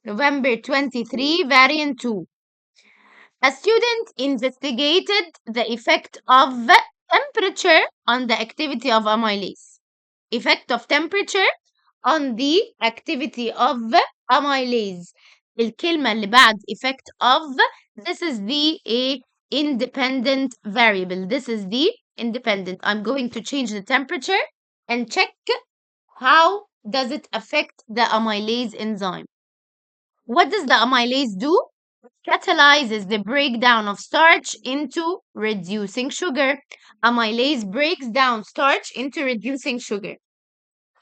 November 23, variant 2. A student investigated the effect of temperature on the activity of amylase. Effect of temperature on the activity of amylase. الكلمة اللي بعد effect of, this is the independent variable. This is the independent. I'm going to change the temperature and check how does it affect the amylase enzyme. What does the amylase do? Catalyzes the breakdown of starch into reducing sugar. Amylase breaks down starch into reducing sugar.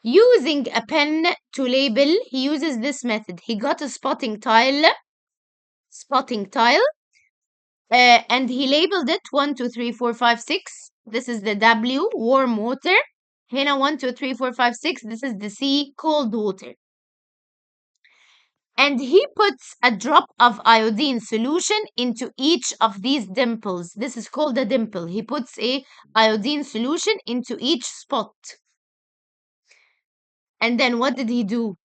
Using a pen to label, he uses this method. He got a spotting tile, and he labeled it 1, 2, 3, 4, 5, 6. This is the W, warm water. Hina 1, 2, 3, 4, 5, 6. This is the C, cold water. And he puts a drop of iodine solution into each of these dimples. This is called a dimple. He puts a iodine solution into each spot. And then what did he do?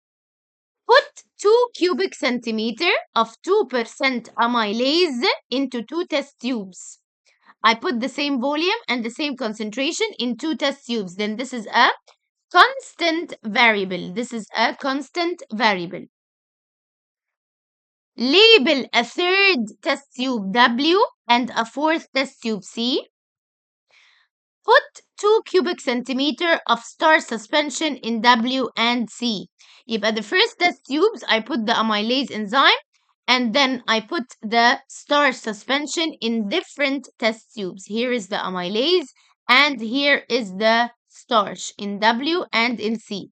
Put 2 cubic centimeter of 2% amylase into 2 test tubes. I put the same volume and the same concentration in 2 test tubes. Then this is a constant variable. This is a constant variable. Label a 3rd test tube W and a 4th test tube C. Put 2 cubic centimeter of starch suspension in W and C. يبقى the first test tubes I put the amylase enzyme, and then I put the starch suspension in different test tubes. Here is the amylase and here is the starch in W and in C.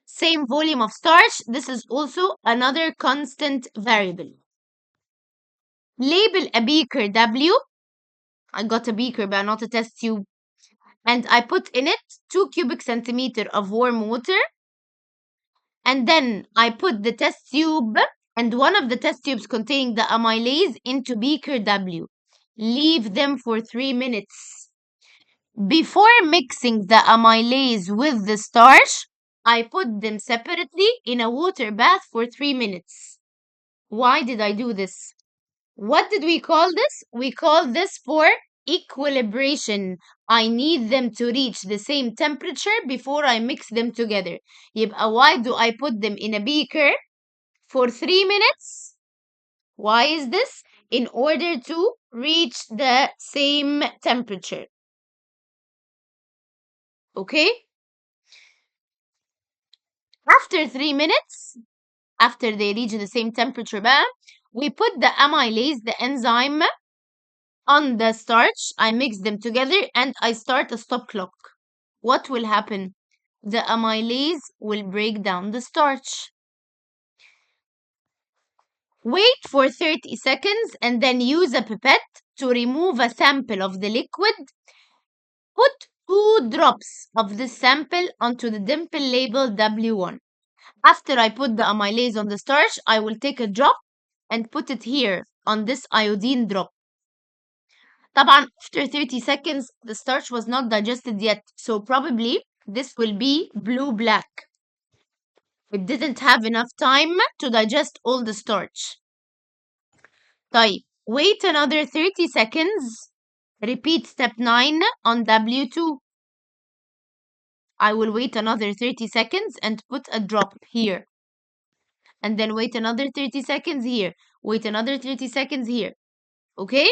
Same volume of starch. This is also another constant variable. Label a beaker W. I got a beaker but not a test tube. And I put in it 2 cubic centimeter of warm water. And then I put the test tube and one of the test tubes containing the amylase into beaker W. Leave them for 3 minutes. Before mixing the amylase with the starch, I put them separately in a water bath for 3 minutes. Why did I do this? What did we call this? We call this for equilibration. I need them to reach the same temperature before I mix them together. يبقى why do I put them in a beaker for 3 minutes? Why is this? In order to reach the same temperature. Okay? After 3 minutes, after they reach the same temperature بقى, we put the amylase, the enzyme, on the starch. I mix them together and I start a stop clock. What will happen? The amylase will break down the starch. Wait for 30 seconds and then use a pipette to remove a sample of the liquid. Put 2 drops of this sample onto the dimple labeled W1. After I put the amylase on the starch, I will take a drop and put it here on this iodine drop. طبعا after 30 seconds, the starch was not digested yet, so probably this will be blue-black. It didn't have enough time to digest all the starch. طيب, wait another 30 seconds. Repeat step 9 on W2. I will wait another 30 seconds and put a drop here. And then wait another 30 seconds here. Wait another 30 seconds here. Okay?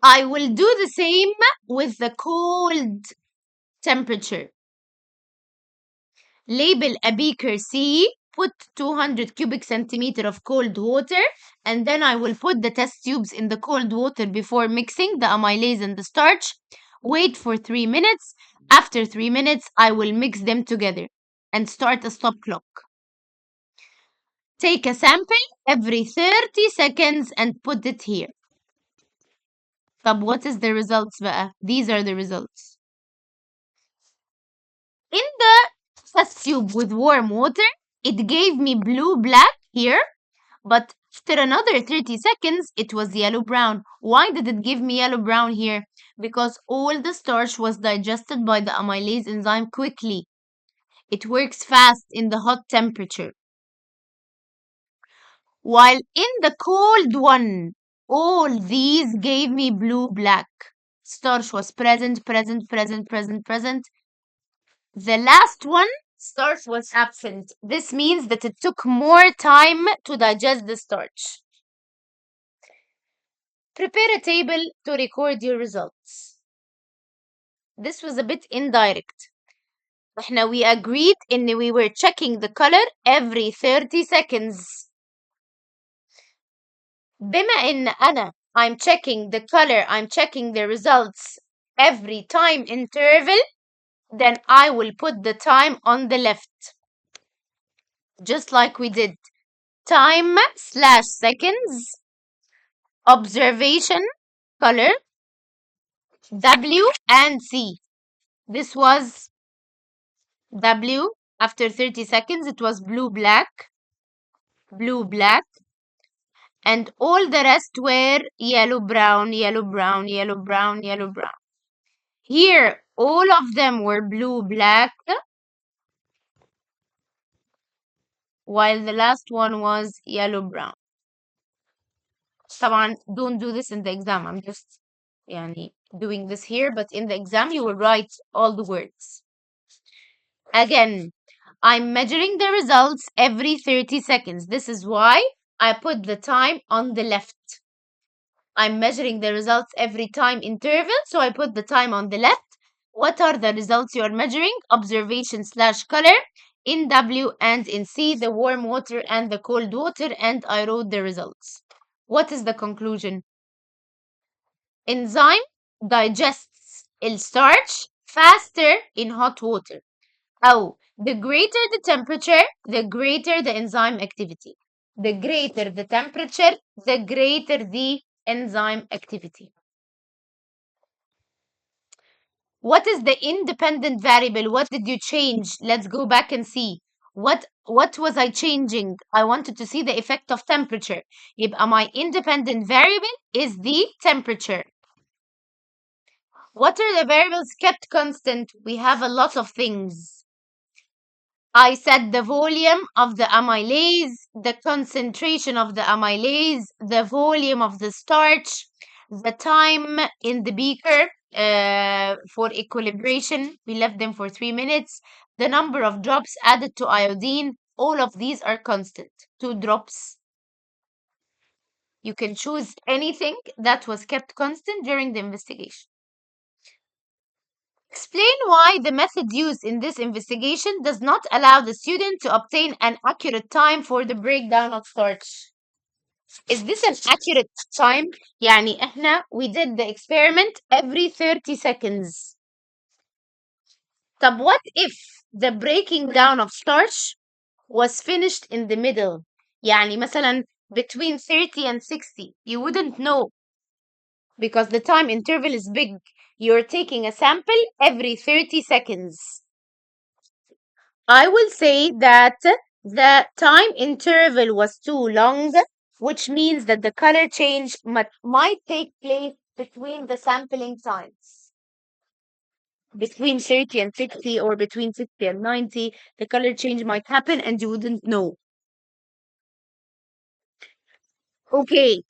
I will do the same with the cold temperature. Label a beaker C, put 200 cubic centimeter of cold water, and then I will put the test tubes in the cold water before mixing the amylase and the starch. Wait for 3 minutes. After 3 minutes, I will mix them together and start a stop clock. Take a sample every 30 seconds and put it here. طب what is the results بقى? These are the results. In the test tube with warm water, it gave me blue-black here, but after another 30 seconds, it was yellow-brown. Why did it give me yellow-brown here? Because all the starch was digested by the amylase enzyme quickly. It works fast in the hot temperature. While in the cold one, all these gave me blue-black. Starch was present, present, present, present, present. The last one, starch was absent. This means that it took more time to digest the starch. Prepare a table to record your results. This was a bit indirect. We agreed in we were checking the color every 30 seconds. بما إن I'm checking the color, I'm checking the results every time interval, then I will put the time on the left. Just like we did. Time / seconds, observation, color, W and C. This was W. After 30 seconds, it was blue-black, blue-black, and all the rest were yellow-brown, yellow-brown, yellow-brown, yellow-brown. Here, all of them were blue-black, while the last one was yellow-brown. طبعا don't do this in the exam. I'm just doing this here, but in the exam you will write all the words. Again, I'm measuring the results every 30 seconds. This is why I put the time on the left. I'm measuring the results every time interval, so I put the time on the left. What are the results you are measuring? Observation / color. In W and in C, the warm water and the cold water, and I wrote the results. What is the conclusion? Enzyme digests starch faster in hot water. Oh, the greater the temperature, the greater the enzyme activity. The greater the temperature, the greater the enzyme activity. What is the independent variable? What did you change? Let's go back and see. What was I changing? I wanted to see the effect of temperature. يبقى my independent variable is the temperature. What are the variables kept constant? We have a lot of things. I said the volume of the amylase, the concentration of the amylase, the volume of the starch, the time in the beaker for equilibration. We left them for 3 minutes. The number of drops added to iodine. All of these are constant. 2 drops. You can choose anything that was kept constant during the investigation. Explain why the method used in this investigation does not allow the student to obtain an accurate time for the breakdown of starch. Is this an accurate time? We did the experiment every 30 seconds. طب what if the breaking down of starch was finished in the middle? مثلا between 30 and 60. You wouldn't know because the time interval is big. You're taking a sample every 30 seconds. I will say that the time interval was too long, which means that the color change might take place between the sampling times. Between 30 and 60 or between 60 and 90, the color change might happen and you wouldn't know. Okay,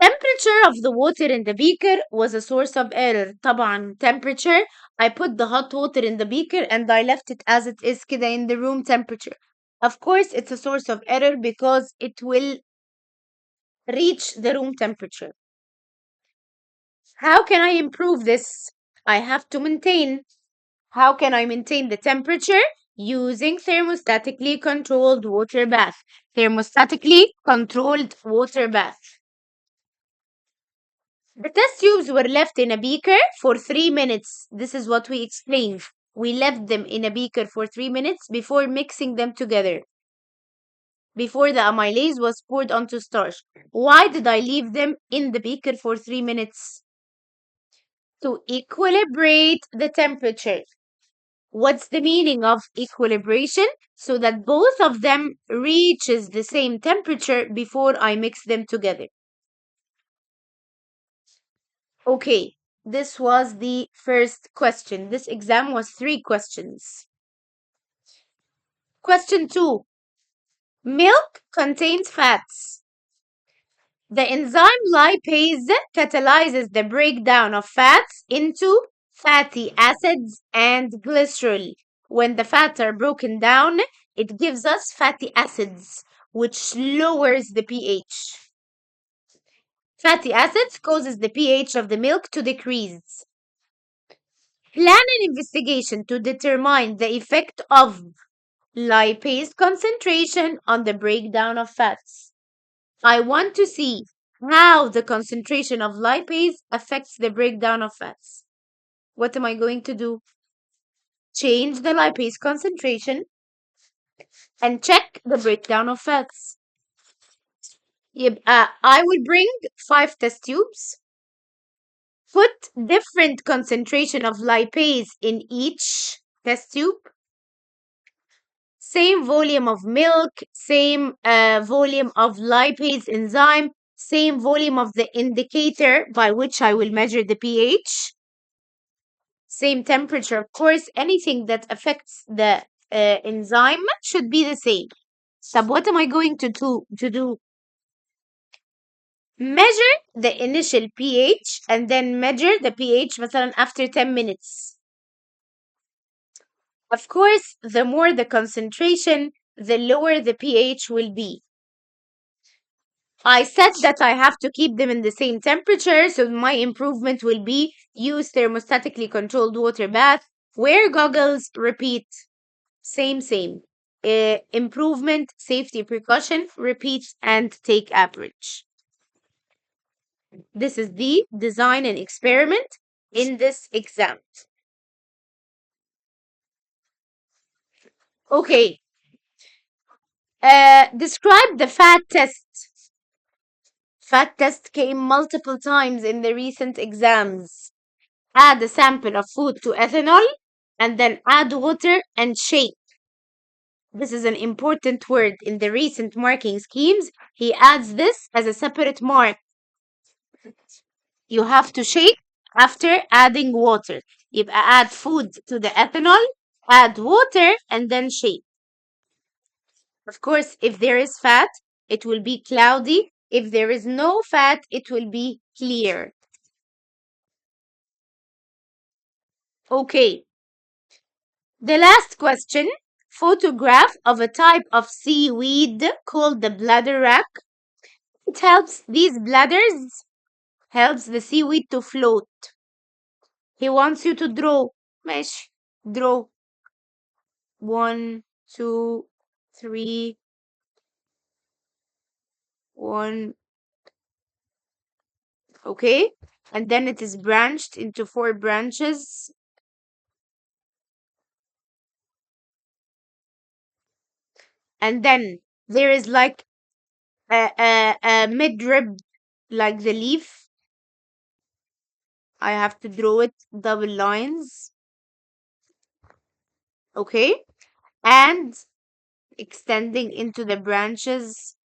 temperature of the water in the beaker was a source of error. طبعا temperature, I put the hot water in the beaker and I left it as it is كده in the room temperature. Of course, it's a source of error because it will reach the room temperature. How can I improve this? I have to maintain. How can I maintain the temperature? Using thermostatically controlled water bath. Thermostatically controlled water bath. The test tubes were left in a beaker for 3 minutes. This is what we explained. We left them in a beaker for 3 minutes before mixing them together. Before the amylase was poured onto starch. Why did I leave them in the beaker for 3 minutes? To equilibrate the temperature. What's the meaning of equilibration? So that both of them reaches the same temperature before I mix them together. Okay, this was the first question. This exam was 3 questions. Question 2. Milk contains fats. The enzyme lipase catalyzes the breakdown of fats into fatty acids and glycerol. When the fats are broken down, it gives us fatty acids, which lowers the pH. Fatty acids causes the pH of the milk to decrease. Plan an investigation to determine the effect of lipase concentration on the breakdown of fats. I want to see how the concentration of lipase affects the breakdown of fats. What am I going to do? Change the lipase concentration and check the breakdown of fats. I will bring 5 test tubes. Put different concentration of lipase in each test tube. Same volume of milk, same volume of lipase enzyme, same volume of the indicator by which I will measure the pH. Same temperature, of course. Anything that affects the enzyme should be the same. So what am I going to do? Measure the initial pH and then measure the pH مثلا after 10 minutes. Of course, the more the concentration, the lower the pH will be. I said that I have to keep them in the same temperature, so my improvement will be use thermostatically controlled water bath, wear goggles, repeat. Same. Improvement, safety precaution, repeat, and take average. This is the design and experiment in this exam. Okay. Describe the fat test. Fat test came multiple times in the recent exams. Add a sample of food to ethanol and then add water and shake. This is an important word in the recent marking schemes. He adds this as a separate mark. You have to shake after adding water. يبقى add food to the ethanol, add water, and then shake. Of course, if there is fat, it will be cloudy. If there is no fat, it will be clear. Okay. The last question. Photograph of a type of seaweed called the bladder wrack. It helps these bladders, helps the seaweed to float. He wants you to draw. ماشي. Draw. 1, 2, 3. 1. Okay. And then it is branched into 4 branches. And then there is like a mid-rib, like the leaf. I have to draw it double lines. Okay. And extending into the branches.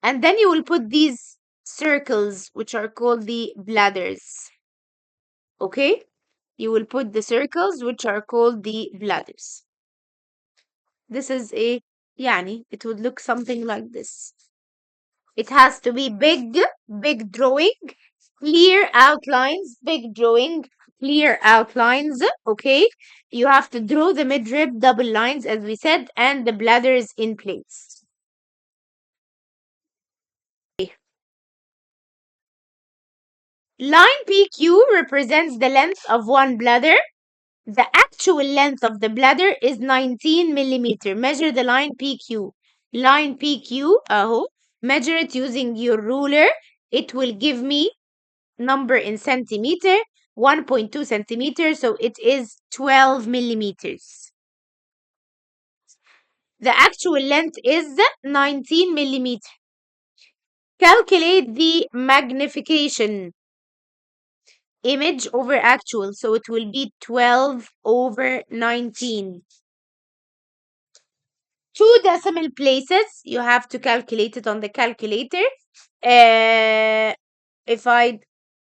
And then you will put these circles, which are called the bladders. Okay? You will put the circles, which are called the bladders. This is يعني, it would look something like this. It has to be big drawing, clear outlines, big drawing, clear outlines. Okay? You have to draw the midrib double lines, as we said, and the bladders in place. Line PQ represents the length of one bladder. The actual length of the bladder is 19 millimeter. Measure the line PQ. Line PQ, measure it using your ruler. It will give me number in centimeter, 1.2 centimeters, so it is 12 millimeters. The actual length is 19 millimeter. Calculate the magnification. Image over actual, so it will be 12 over 19. 2 decimal places, you have to calculate it on the calculator. If I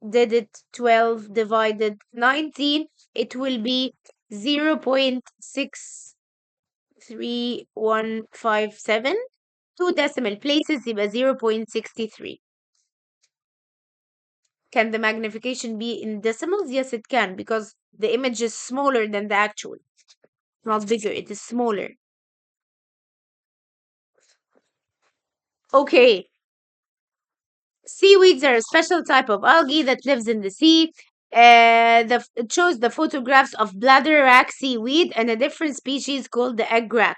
did it 12 divided 19, it will be 0.63157. 2 decimal places يبقى 0.63. Can the magnification be in decimals? Yes, it can, because the image is smaller than the actual. Not bigger, it is smaller. Okay. Seaweeds are a special type of algae that lives in the sea. It shows the photographs of bladder wrack seaweed and a different species called the egg wrack.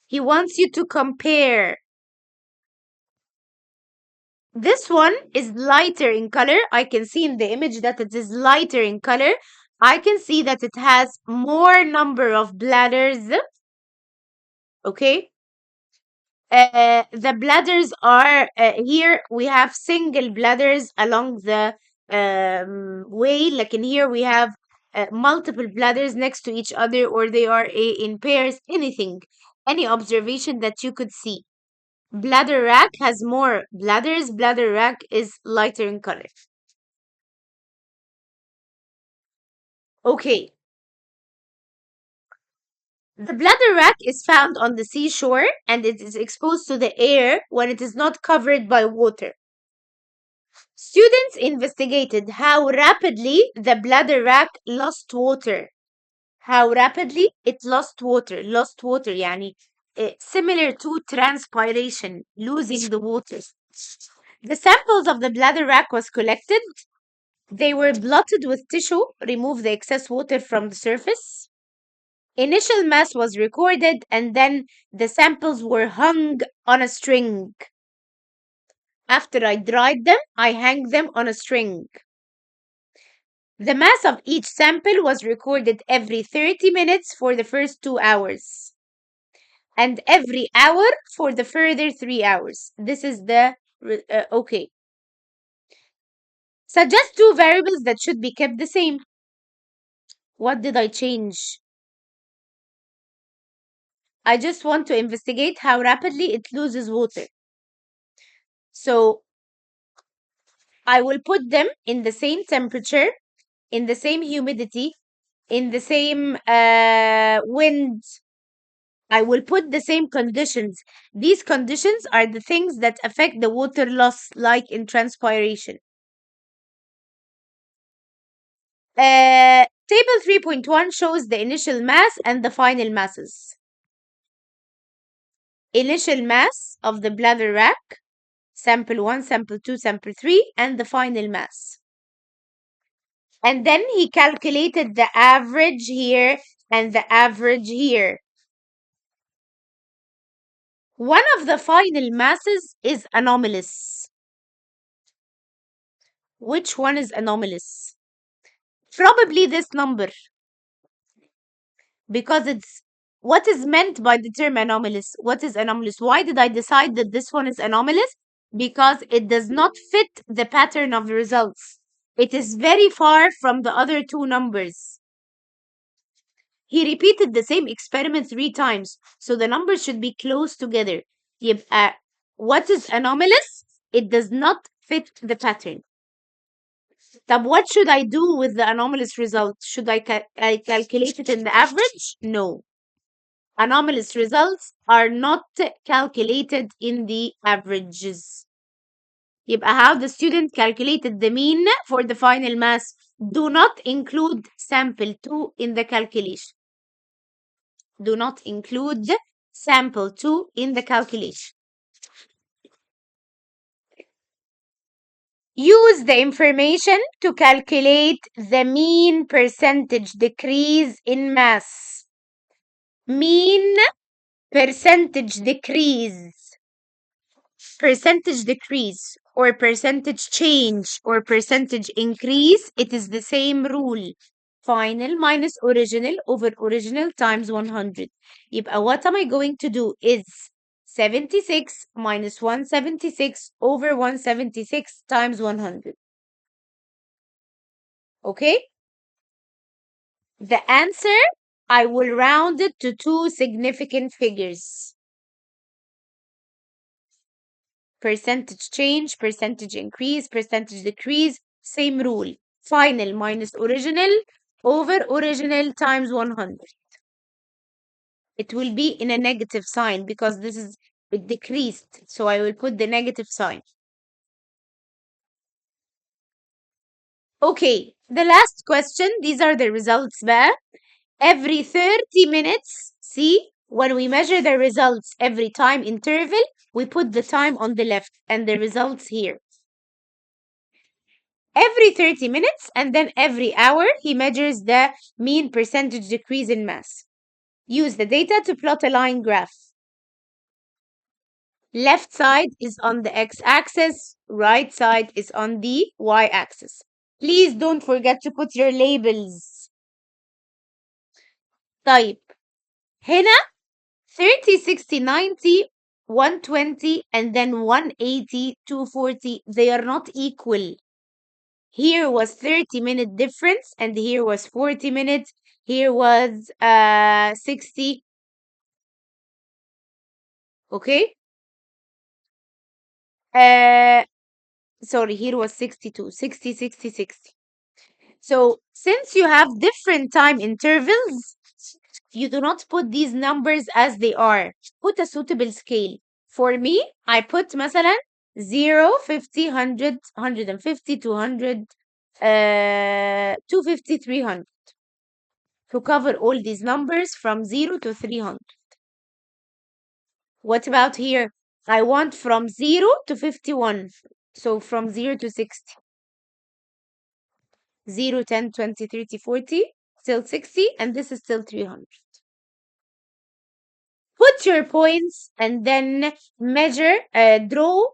He wants you to compare. This one is lighter in color. I can see in the image that it is lighter in color. I can see that it has more number of bladders. Okay. The bladders are here we have single bladders along the way, like in here we have multiple bladders next to each other, or they are in pairs. Any observation that you could see. Bladder rack has more bladders. Bladder rack is lighter in color. Okay. The bladder wrack is found on the seashore and it is exposed to the air when it is not covered by water. Students investigated how rapidly the bladder wrack lost water. How rapidly it lost water. Lost water يعني similar to transpiration, losing the water. The samples of the bladder wrack was collected. They were blotted with tissue, remove the excess water from the surface. Initial mass was recorded and then the samples were hung on a string. After I dried them, I hang them on a string. The mass of each sample was recorded every 30 minutes for the first 2 hours and every hour for the further 3 hours. This is the okay. Suggest 2 variables that should be kept the same. What did I change? I just want to investigate how rapidly it loses water. So I will put them in the same temperature, in the same humidity, in the same wind. I will put the same conditions. These conditions are the things that affect the water loss, like in transpiration. Table 3.1 shows the initial mass and the final masses. Initial mass of the bladder wrack, sample 1, sample 2, sample 3, and the final mass. And then he calculated the average here and the average here. One of the final masses is anomalous. Which one is anomalous? Probably this number. Because it's what is meant by the term anomalous. What is anomalous? Why did I decide that this one is anomalous? Because it does not fit the pattern of the results. It is very far from the other two numbers. He repeated the same experiment 3 times, so the numbers should be close together. يبقى what is anomalous? It does not fit the pattern. طب what should I do with the anomalous result? Should I calculate it in the average? No. Anomalous results are not calculated in the averages. يبقى how the student calculated the mean for the final mass. Do not include sample 2 in the calculation. Do not include sample 2 in the calculation. Use the information to calculate the mean percentage decrease in mass. Mean percentage decrease. Percentage decrease or percentage change or percentage increase, it is the same rule. Final minus original over original times 100. يبقى what am I going to do is 76 minus 176 over 176 times 100. Okay? The answer, I will round it to 2 significant figures. Percentage change, percentage increase, percentage decrease, same rule. Final minus original over original times 100. It will be in a negative sign because this is it decreased. So I will put the negative sign. Okay, the last question. These are the results بقى. Every 30 minutes, see, when we measure the results every time interval, we put the time on the left and the results here. Every 30 minutes and then every hour, he measures the mean percentage decrease in mass. Use the data to plot a line graph. Left side is on the x-axis, right side is on the y-axis. Please don't forget to put your labels. طيب هنا 30, 60, 90, 120, and then 180, 240, they are not equal. Here was 30-minute difference, and here was 40 minutes. Here was 60. Okay? Sorry, here was 62. 60, 60, 60. So since you have different time intervals, you do not put these numbers as they are. Put a suitable scale. For me, I put مثلا 0, 50, 100, 150, 200, 250, 300 to cover all these numbers from 0 to 300. What about here? I want from 0 to 51. So from 0 to 60. 0, 10, 20, 30, 40, still 60, and this is still 300. Put your points and then measure, draw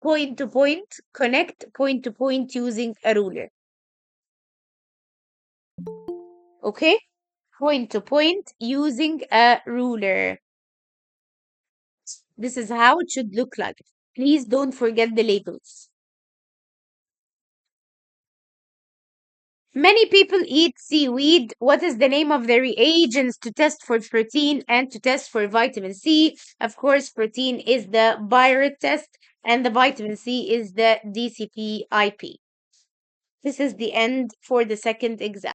point to point, connect point to point using a ruler. Okay? Point to point using a ruler. This is how it should look like. Please don't forget the labels. Many people eat seaweed. What is the name of the reagents to test for protein and to test for vitamin C? Of course, protein is the Biret test and the vitamin C is the DCP-IP. This is the end for the second exam.